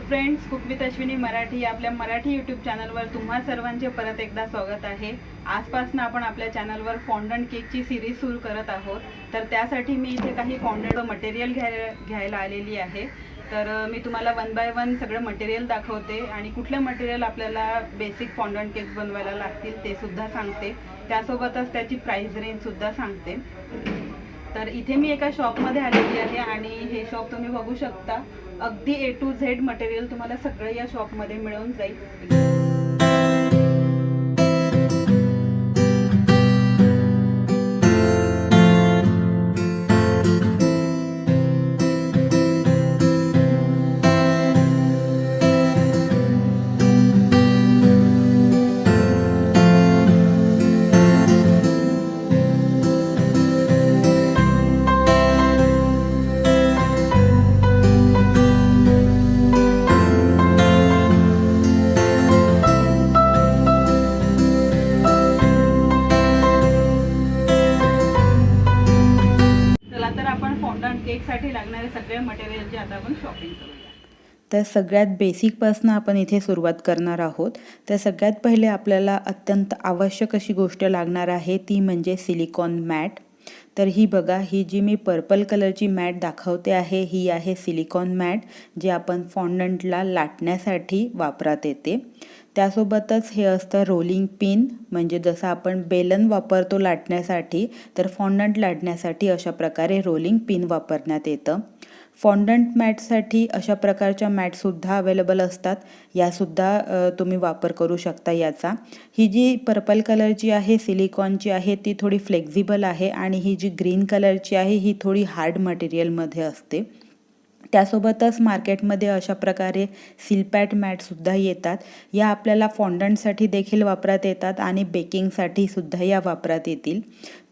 Friends, cook with Ashwini Marathi आपल्या Marathi YouTube चॅनलवर तुम्हा सर्वांचे परत एकदा स्वागत आहे। आजपासून आपण आपल्या चॅनलवर फॉन्डंट केकची सिरीज सुरू करत आहोत। तर त्यासाठी मी इथे काही फॉन्डंट मटेरियल घ्यायला आलेली आहे। तर मी तुम्हाला वन बाय वन सगळं मटेरियल दाखवते आणि कुठलं मटेरियल आपल्याला बेसिक फॉन्डंट केक बनवायला लागतील ते सुद्धा सांगते। त्यासोबतच त्याची प्राइस रेंज सुद्धा सांगते। तर इथे मी एका शॉपमध्ये आलेली आहे आणि हे शॉप तुम्ही बघू शकता। अगदी A to Z मटेरियल तुम्हाला सगळं या शॉपमध्ये मिळून जाईल। केकसाठी लागणारे सगळे मटेरियलचे आता आपण शॉपिंग करूया। तर सगळ्यात बेसिकपासून आपण इथे सुरुवात करणार आहोत। तर सगळ्यात पहिले आपल्याला अत्यंत आवश्यक अशी गोष्ट लागणार आहे ती म्हणजे सिलिकॉन मॅट। तर ही बघा, ही जी मी पर्पल कलरची मॅट दाखवते आहे ही आहे सिलिकॉन मॅट, जे आपण फॉन्डंटला लाटण्यासाठी वापरात येते। त्यासोबतच हे असतं रोलिंग पिन, म्हणजे जसं आपण बेलन वापरतो लाटण्यासाठी, तर फॉन्डंट लाटण्यासाठी अशा प्रकारे रोलिंग पिन वापरण्यात येतं। फॉन्डंट मॅटसाठी अशा प्रकारच्या मॅटसुद्धा अवेलेबल असतात, यासुद्धा तुम्ही वापर करू शकता याचा। ही जी पर्पल कलरची आहे सिलिकॉनची आहे ती थोडी फ्लेक्झिबल आहे आणि ही जी ग्रीन कलरची आहे ही थोडी हार्ड मटेरियलमध्ये असते। त्यासोबतच मार्केटमध्ये अशा प्रकारे सिलपॅट मॅटसुद्धा येतात, या आपल्याला फॉन्डंटसाठी देखील वापरात येतात आणि बेकिंगसाठी सुद्धा या वापरात येतील।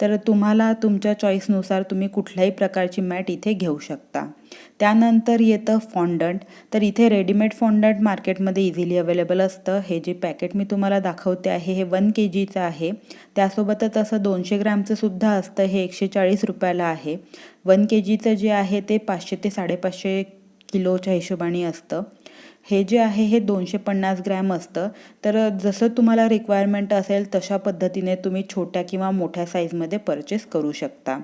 तर तुम्हाला तुमच्या चॉईसनुसार तुम्ही कुठल्याही प्रकारची मॅट इथे घेऊ शकता। त्यानंतर येतं फॉन्डंट। तर इथे रेडीमेड फॉन्डंट मार्केटमध्ये इझिली अवेलेबल असतं। हे जे पॅकेट मी तुम्हाला दाखवते आहे हे 1 kgचं आहे। त्यासोबतच असं 200 ग्रॅमचं सुद्धा असतं, हे 140 रुपयाला आहे। 1 kgचं जे आहे ते 500 ते 550 किलोच्या हिशोबाने असतं। हे जे आहे हे 250 ग्रॅम असतं। तर जसं तुम्हाला रिक्वायरमेंट असेल तशा पद्धतीने तुम्ही छोट्या किंवा मोठ्या साईजमध्ये परचेस करू शकता।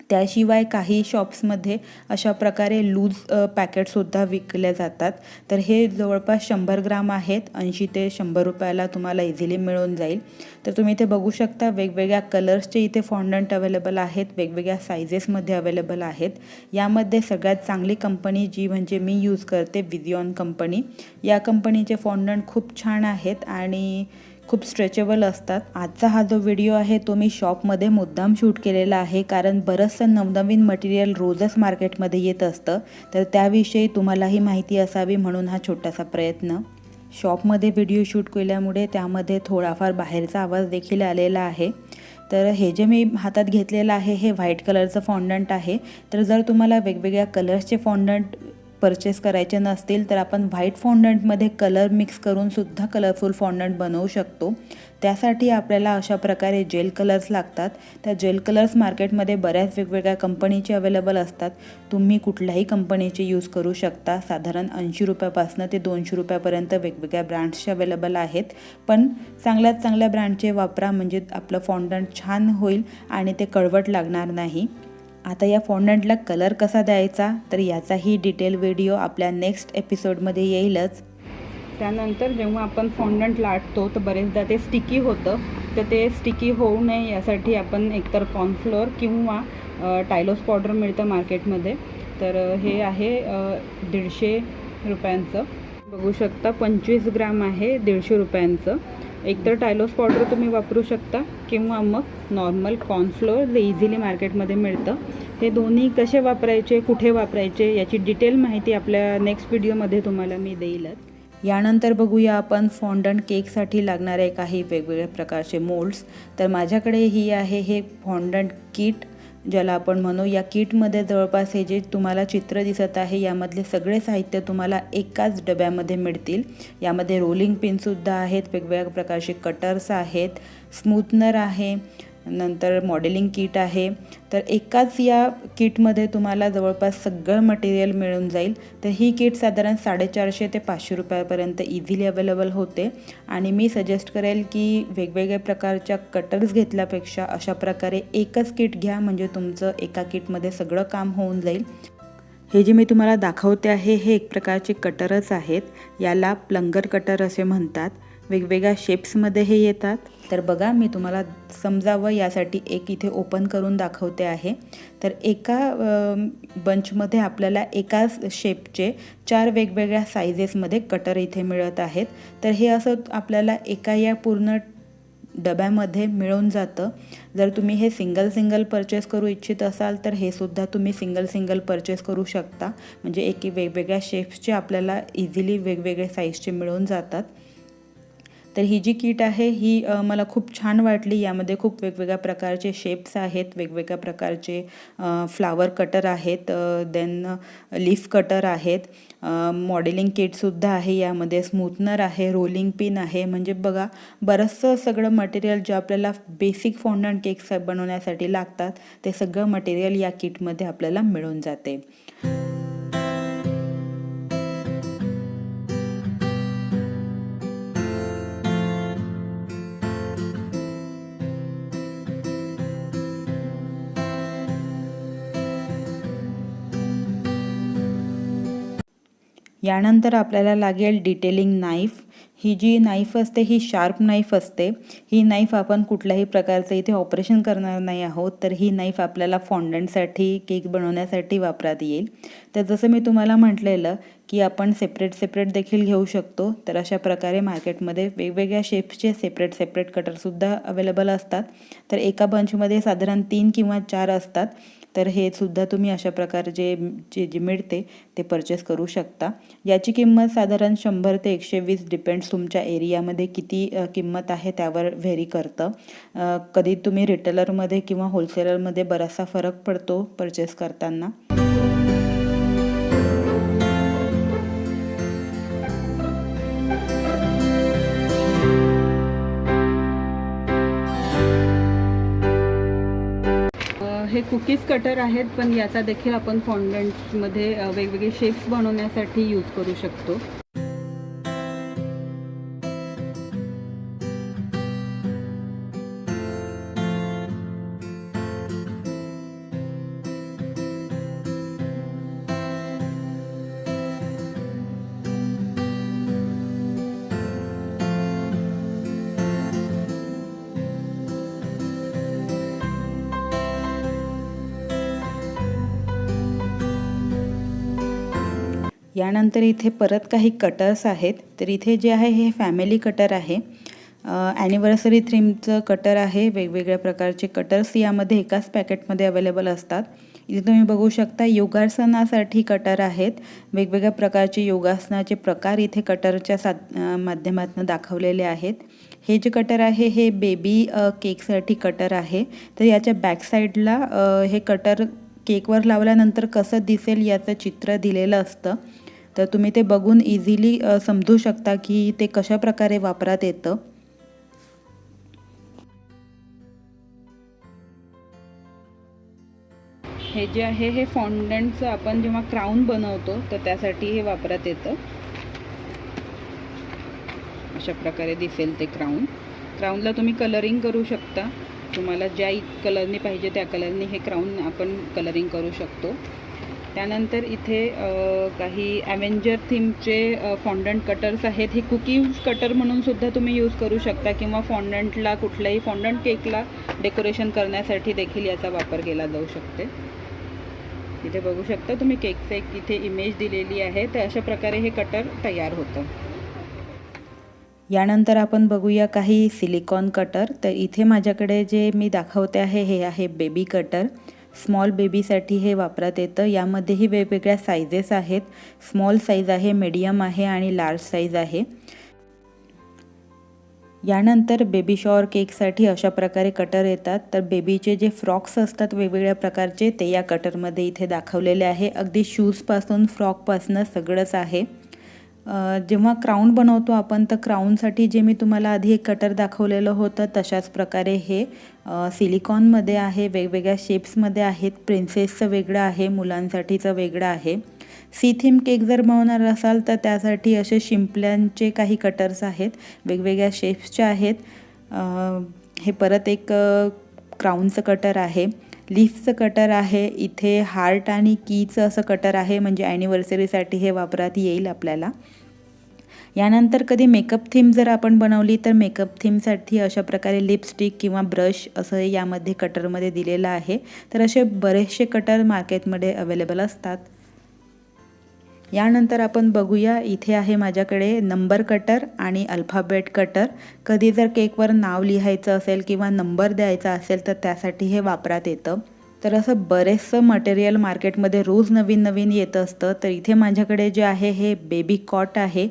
त्याशिवाय काही शॉप्समध्ये अशा प्रकारे लूज पॅकेटसुद्धा विकले जातात। तर हे जवळपास 100 ग्राम आहेत, 80 ते 100 रुपयाला तुम्हाला इझिली मिळून जाईल। तर तुम्ही इथे बघू शकता वेगवेगळ्या कलर्सचे इथे फॉन्डंट अवेलेबल आहेत, वेगवेगळ्या सायझेसमध्ये अवेलेबल आहेत। यामध्ये सगळ्यात चांगली कंपनी जी म्हणजे मी यूज करते, विजियॉन कंपनी, या कंपनीचे फॉन्डंट खूप छान आहेत आणि खूप स्ट्रेचेबल असतात। आजचा हा जो व्हिडिओ आहे तो मी शॉपमध्ये मुद्दाम शूट केलेला आहे, कारण बरंचसं नवनवीन मटेरियल रोजच मार्केटमध्ये येत असतं, तर त्याविषयी तुम्हालाही माहिती असावी म्हणून हा छोटासा प्रयत्न। शॉपमध्ये व्हिडिओ शूट केल्यामुळे त्यामध्ये थोडाफार बाहेरचा आवाज देखील आलेला आहे। तर हे जे मी हातात घेतलेलं आहे हे व्हाईट कलरचं फॉन्डंट आहे। तर जर तुम्हाला वेगवेगळ्या कलर्सचे फॉन्डंट परचेस करायचे नसतील तर आपण व्हाईट फॉन्डंटमध्ये कलर मिक्स करून सुद्धा कलरफुल फॉन्डंट बनवू शकतो। त्यासाठी आपल्याला अशा प्रकारे जेल कलर्स लागतात। त्या जेल कलर्स मार्केटमध्ये बऱ्याच वेगवेगळ्या कंपनीचे अवेलेबल असतात, तुम्ही कुठल्याही कंपनीचे यूज करू शकता। साधारण 80 रुपयापासून ते 200 रुपयापर्यंत वेगवेगळ्या ब्रँड्सचे अवेलेबल आहेत, पण चांगल्यात चांगल्या ब्रँडचे वापरा, म्हणजे आपलं फॉन्डंट छान होईल आणि ते कडवट लागणार नाही। आता या फॉन्डंटला कलर कसा द्यायचा तर याचाही डिटेल व्हिडिओ आपल्या नेक्स्ट एपिसोडमध्ये येईलच। त्यानंतर जेव्हा आपण फॉन्डंट लाटतो तर बरेचदा ते स्टिकी होतं, तर ते स्टिकी होऊ नये यासाठी आपण एकतर कॉर्नफ्लोअर किंवा टायलोस पावडर मिळतं मार्केटमध्ये। तर हे आहे 150 रुपयांचं, बघू शकता 25 ग्रॅम आहे 150 रुपयांचं। एकतर टायलोस पावडर तुम्ही वापरू शकता किंवा मग नॉर्मल कॉर्नफ्लोअर जे इझिली मार्केटमध्ये मिळतं। हे दोन्ही कसे वापरायचे, कुठे वापरायचे याची डिटेल माहिती आपल्या नेक्स्ट व्हिडिओमध्ये तुम्हाला मी देईलच। यानंतर बघूया आपण फॉन्डंट केकसाठी लागणारे काही वेगवेगळ्या प्रकारचे मोल्ड्स। तर माझ्याकडे ही आहे हे फॉन्डंट किट, ज्याला आपण म्हणू। या किटमध्ये जवळपास हे जे तुम्हाला चित्र दिसत आहे यामधले सगळे साहित्य तुम्हाला एकाच डब्यामध्ये मिळतील। यामध्ये रोलिंग पिनसुद्धा आहेत, वेगवेगळ्या प्रकारचे कटर्स आहेत, स्मूथनर आहे, नंतर मॉडेलिंग किट आहे। तर एकाच या किटमध्ये तुम्हाला जवळपास सगळं मटेरियल मिळून जाईल। तर ही किट साधारण 450 ते 500 रुपयापर्यंत इझिली अवेलेबल होते आणि मी सजेस्ट करेल की वेगवेगळ्या प्रकारच्या कटर्स घेतल्यापेक्षा अशा प्रकारे एकच किट घ्या, म्हणजे तुमचं एका किटमध्ये सगळं काम होऊन जाईल। हे जे मी तुम्हाला दाखवते आहे हे एक प्रकारचे कटरच आहेत, याला प्लंगर कटर असे म्हणतात। वेगवेगळ्या शेप्समध्ये हे येतात। तर बघा, मी तुम्हाला समजावं यासाठी एक इथे ओपन करून दाखवते आहे। तर एका बंचमध्ये आपल्याला एकाच शेपचे 4 वेगवेगळ्या साइजेसमध्ये कटर इथे मिळत आहेत। तर हे असं आपल्याला एका या पूर्ण डब्यामध्ये मिळून जातं। जर तुम्ही हे सिंगल परचेस करू इच्छित असाल तर हे सुद्धा तुम्ही सिंगल परचेस करू शकता, म्हणजे एक वेगवेगळ्या शेप्सचे आपल्याला इझिली वेगवेगळे साईजचे मिळून जातात। तर ही जी किट आहे ही मला खूप छान वाटली। यामध्ये खूप वेगवेगळ्या प्रकारचे शेप्स आहेत, वेगवेगळ्या प्रकारचे फ्लावर कटर आहेत, देन लीफ कटर आहेत, मॉडेलिंग किटसुद्धा आहे, यामध्ये स्मूथनर आहे, रोलिंग पिन आहे। म्हणजे बघा, बरंचसं सगळं मटेरियल जे आपल्याला बेसिक फॉन्डंट केक्स बनवण्यासाठी लागतात ते सगळं मटेरियल या किटमध्ये आपल्याला मिळून जाते। यानंतर आपल्याला लागेल डिटेलिंग नाईफ। ही जी नाईफ असते ही शार्प नाईफ असते। ही नाईफ आपण कुठल्याही प्रकारचं इथे ऑपरेशन करणार नाही आहोत, तर ही नाईफ आपल्याला फॉन्डंटसाठी, केक बनवण्यासाठी वापरात येईल। तर जसं मी तुम्हाला म्हटलेलं की आपण सेपरेट देखील घेऊ शकतो। तर अशा प्रकारे मार्केटमध्ये वेगवेगळ्या शेप्सचे सेपरेट कटरसुद्धा अवेलेबल असतात। तर एका बंचमध्ये साधारण 3 किंवा 4 असतात। तर हे सुद्धा तुम्ही अशा प्रकारे जे मिळते ते परचेस करू शकता। याची किंमत साधारण 100 ते 120 डिपेंड्स तुमच्या एरियामध्ये किती किंमत आहे त्यावर व्हेरी करतं। कधी तुम्ही रिटेलरमध्ये किंवा होलसेलरमध्ये बराचसा फरक पडतो परचेस करताना। हे कुकीज कटर आहेत, पण याचा देखील आपण फॉन्डंटमध्ये वेगवेगळे शेप्स बनवण्यासाठी यूज करू शकतो। यानंतर इथे परत काही कटर्स आहेत। तर इथे जे आहे हे फॅमिली कटर आहे, ॲनिव्हर्सरी थीमचं कटर आहे। वेगवेगळ्या प्रकारचे कटर्स यामध्ये एकाच पॅकेटमध्ये अवेलेबल असतात। इथे तुम्ही बघू शकता योगासनासाठी कटर आहेत। वेगवेगळ्या प्रकारचे योगासनाचे प्रकार इथे कटरच्या माध्यमातून दाखवलेले आहेत। हे जे कटर आहे हे बेबी केकसाठी कटर आहे। तर याच्या बॅक साईडला हे कटर केकवर लावल्यानंतर कसं दिसेल याचं चित्र दिलेलं असतं। तर तुम्ही ते बघून इझिली समजू शकता की ते कशा प्रकारे वापरात येतं। हे जे आहे हे फॉन्डंटचं आपण जेव्हा क्राउन बनवतो तर त्यासाठी हे वापरात येतं। अशा प्रकारे दिसेल ते क्राउनला तुम्ही कलरिंग करू शकता। तुम्हाला ज्या कलरने पाहिजे त्या कलरने हे क्राउन आपण कलरिंग करू शकतो। त्यानंतर इथे काही ॲव्हेंजर थीमचे फॉन्डंट कटर्स आहेत। हे कुकीज कटर म्हणून सुद्धा तुम्ही यूज करू शकता किंवा फॉन्डंटला कुठल्याही फॉन्डंट केकला डेकोरेशन करण्यासाठी देखील याचा वापर केला जाऊ शकते। इथे बघू शकता तुम्ही केकचं एक इथे इमेज दिलेली आहे। तर अशा प्रकारे हे कटर तयार होतं। यानंतर आपण बघूया काही सिलिकॉन कटर। तर इथे माझ्याकडे जे मी दाखवते आहे हे आहे बेबी कटर। स्मॉल बेबीसाठी हे वापरात येतं। यामध्येही वेगवेगळ्या साइजेस आहेत। स्मॉल साईज आहे, मीडियम आहे आणि लार्ज साईज आहे। यानंतर बेबी शॉवर केकसाठी अशा प्रकारे कटर येतात। तर बेबीचे जे फ्रॉक्स असतात वेगवेगळ्या प्रकारचे ते या कटरमध्ये इथे दाखवलेले आहे। अगदी शूजपासून फ्रॉकपासून सगळंच आहे। जेव्हा क्राऊन बनवतो आपण तर क्राऊनसाठी जे मी तुम्हाला आधी एक कटर दाखवलेलं होतं तशाच प्रकारे हे सिलिकॉनमध्ये आहे, वेगवेगळ्या शेप्समध्ये आहेत. प्रिन्सेसचं वेगळं आहे, मुलांसाठीचं वेगळं आहे. सी थीम केक जर बनवणार असाल तर त्यासाठी असे शिंपल्यांचे काही कटर्स आहेत, वेगवेगळ्या शेप्सचे आहेत. हे परत एक क्राऊनचं कटर आहे, लीफचं कटर आहे, इथे हार्ट आणि कीचं असं कटर आहे, म्हणजे ॲनिव्हर्सरीसाठी हे वापरात येईल आपल्याला. यानंतर कधी मेकअप थीम जर आपण बनवली तर मेकअप थीमसाठी अशा प्रकारे लिपस्टिक किंवा ब्रश असं यामध्ये कटरमध्ये दिलेलं आहे. तर असे बरेचसे कटर मार्केटमध्ये अवेलेबल असतात. यानंतर आपण बघूया, इथे आहे माझ्याकडे नंबर कटर आणि अल्फाबेट कटर. कधी जर केकवर नाव लिहायचं असेल किंवा नंबर द्यायचा असेल तर त्यासाठी हे वापरात येतं. तर असं बरेचसं मटेरियल मार्केटमध्ये रोज नवीन नवीन येत असतं. तर इथे माझ्याकडे जे आहे हे बेबी कॉट आहे,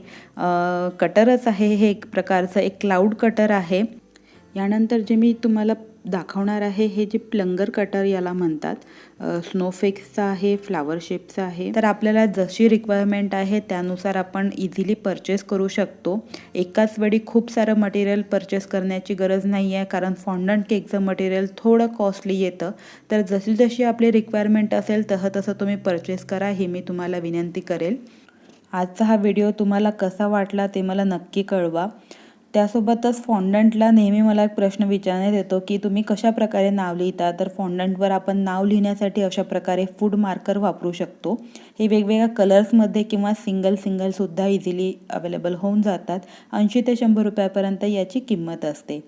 कटरच आहे, हे एक प्रकारचं एक क्लाउड कटर आहे. यानंतर जे मी तुम्हाला दाखवणार आहे हे जे प्लंगर कटर याला म्हणतात, स्नोफेक्सचा आहे, फ्लावर शेपचा आहे. तर आपल्याला जशी रिक्वायरमेंट आहे त्यानुसार आपण इझिली परचेस करू शकतो. एकाच वेळी खूप सारं मटेरियल परचेस करण्याची गरज नाही आहे, कारण फॉन्डंट केकचं मटेरियल थोडं कॉस्टली येतं. तर जशी जशी आपली रिक्वायरमेंट असेल तसं तसं तुम्ही परचेस करा, ही मी तुम्हाला विनंती करेल. आजचा हा व्हिडिओ तुम्हाला कसा वाटला ते मला नक्की कळवा. त्यासोबतच फॉन्डंटला नेहमी मला एक प्रश्न विचारण्यात येतो की तुम्ही कशा प्रकारे नाव लिहिता. तर फॉन्डंटवर आपण नाव लिहिण्यासाठी अशा प्रकारे फूड मार्कर वापरू शकतो. हे वेगवेगळ्या कलर्समध्ये किंवा सिंगलसुद्धा इझिली अवेलेबल होऊन जातात. 80 ते 100 रुपयापर्यंत याची किंमत असते.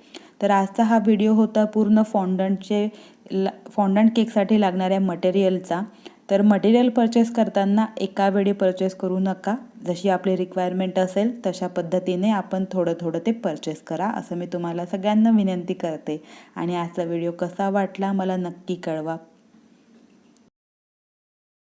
तर आजचा हा व्हिडिओ होता पूर्ण फॉन्डंट केकसाठी लागणाऱ्या मटेरियलचा. तर मटेरियल परचेस करताना एका वेळी परचेस करू नका. जशी आपली रिक्वायरमेंट असेल तशा पद्धतीने आपण थोडं थोडं ते परचेस करा, असं मी तुम्हाला सगळ्यांना विनंती करते. आणि आजचा व्हिडिओ कसा वाटला मला नक्की कळवा.